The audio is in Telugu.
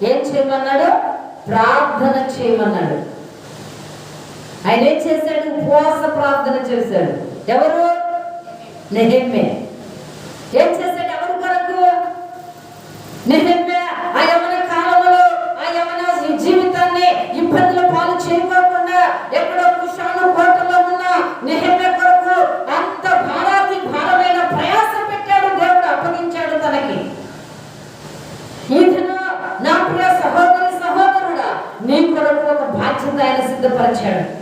ఏం చేయమన్నాడు? ప్రార్థన చేయమన్నాడు. ఆయన ఏం చేశాడు? ఉపవాస ప్రార్థన చేశాడు. ఎవరు? నెహెమ్యా. ఏం చేశాడు? ఎవరి కొరకు? నెహెమ్యా ఆ యవన కాలంలో ఆ యవన జీవితాన్ని ఇబ్బందుల పాలు చేయకోకుండా ఎక్కడో కుషాను కోటలో ఉన్న నెహెమ్యా కొరకు అంత భారమైన ప్రయాసం పెట్టాడు. దేవుడు అప్పగించాడు తనకి. ఈ దినం నా ప్రియ సహోదరి సహోదరుడా, నీ కొరకు ఒక బాధ్యత ఆయన సిద్ధపరిచాడు.